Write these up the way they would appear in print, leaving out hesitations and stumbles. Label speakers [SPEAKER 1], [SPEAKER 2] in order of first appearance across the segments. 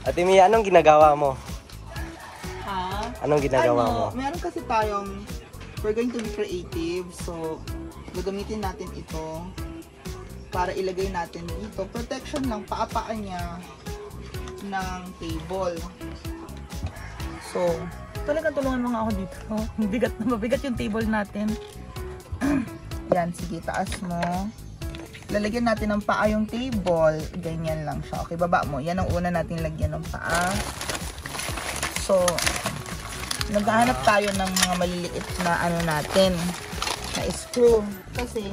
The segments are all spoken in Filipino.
[SPEAKER 1] Ate Mia, anong ginagawa mo?
[SPEAKER 2] Ha?
[SPEAKER 1] Anong ginagawa mo?
[SPEAKER 2] Meron kasi tayong, we're going to be creative. So, gagamitin natin ito para ilagay natin dito. Protection lang, paapaan niya ng table. So, talagang tulungan mo nga ako dito. Mabigat yung table natin. Yan, sige, taas mo. Lalagyan natin ng paa yung table. Ganyan lang siya. Okay, baba mo. Yan ang una natin lagyan ng paa. So, naghahanap tayo ng mga maliliit na ano natin, na screw. Kasi,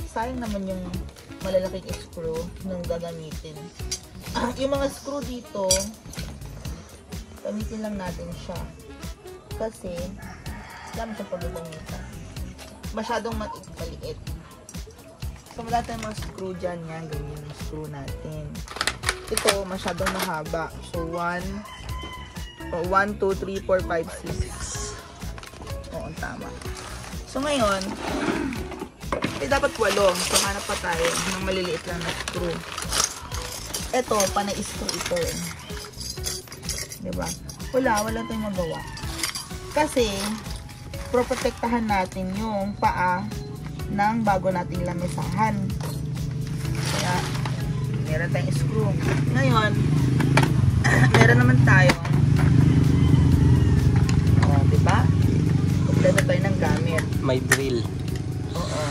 [SPEAKER 2] sayang naman yung malalaking screw nung gagamitin. Yung mga screw dito, gamitin lang natin siya. Kasi, alam siya pag-gamitan. Masyadong maliit. So, wala tayong mga screw dyan. Yan, ganyan yung screw natin. Ito, masyadong mahaba. So, 1, 2, 3, 4, 5, 6. Oo, tama. So, ngayon, dapat 8. So, hanap pa tayo ng maliliit lang na screw. Ito, panay-screw ito. Diba? Wala tayong magawa. Kasi, proprotektahan natin yung paa ng bago nating lamisahan. Kaya, meron tayong screw. Ngayon, meron naman tayo. O, diba? Kompleto tayo ng gamit.
[SPEAKER 1] May drill.
[SPEAKER 2] Oo.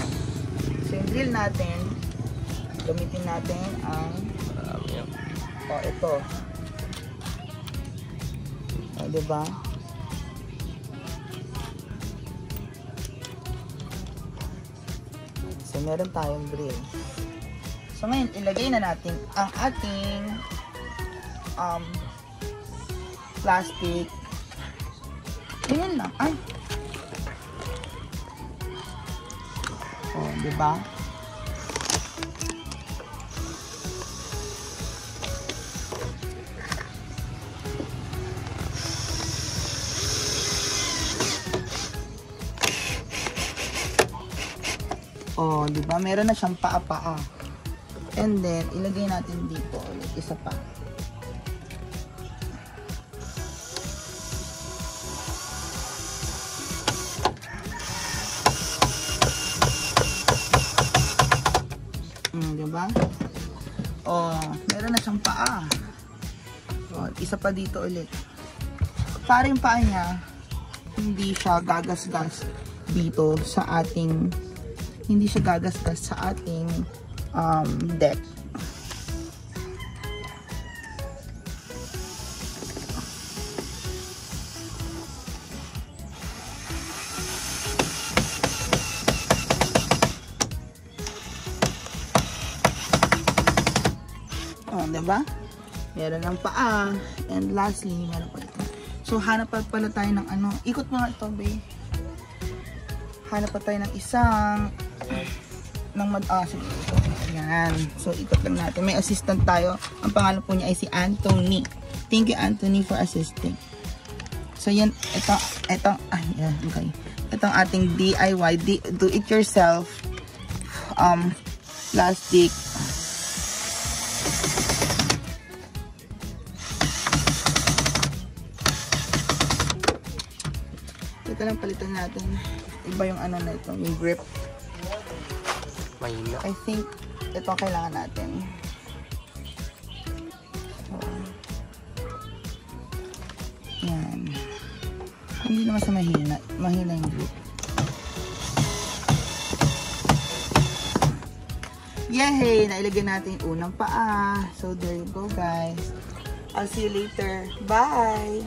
[SPEAKER 2] So, yung drill natin, gamitin natin ang ito. O, diba? So, meron tayong drill. So, ngayon, ilagay na natin ang ating plastic. Ganyan lang. Ay! O, diba? Oh, di ba? Meron na siyang paa-paa. And then, ilagay natin dito ulit. Isa pa. Di ba? Oh, meron na siyang paa. Oh, isa pa dito ulit. Para yung paa niya, hindi siya gagasgas dito sa ating sa ating deck. Oh, diba? Meron ng paa. And lastly, meron pa ito. So, hanap pa pala tayo ng ano. Ikot mo nga ito, babe. Hanap pa tayo ng isang sige, yan. So, ikot lang natin. May assistant tayo. Ang pangalan po niya ay si Anthony. Thank you, Anthony, for assisting. So, yan. Ito, okay. Ito ang ating DIY, do-it-yourself plastic. Ito lang palitan natin. Iba yung ano na ito, yung grip.
[SPEAKER 1] Mahina.
[SPEAKER 2] I think ito kailangan natin. So, yan. Hindi naman sa mahina. Mahina yung grip. Yay! Nailagay natin yung unang paa. So, there you go, guys. I'll see you later. Bye!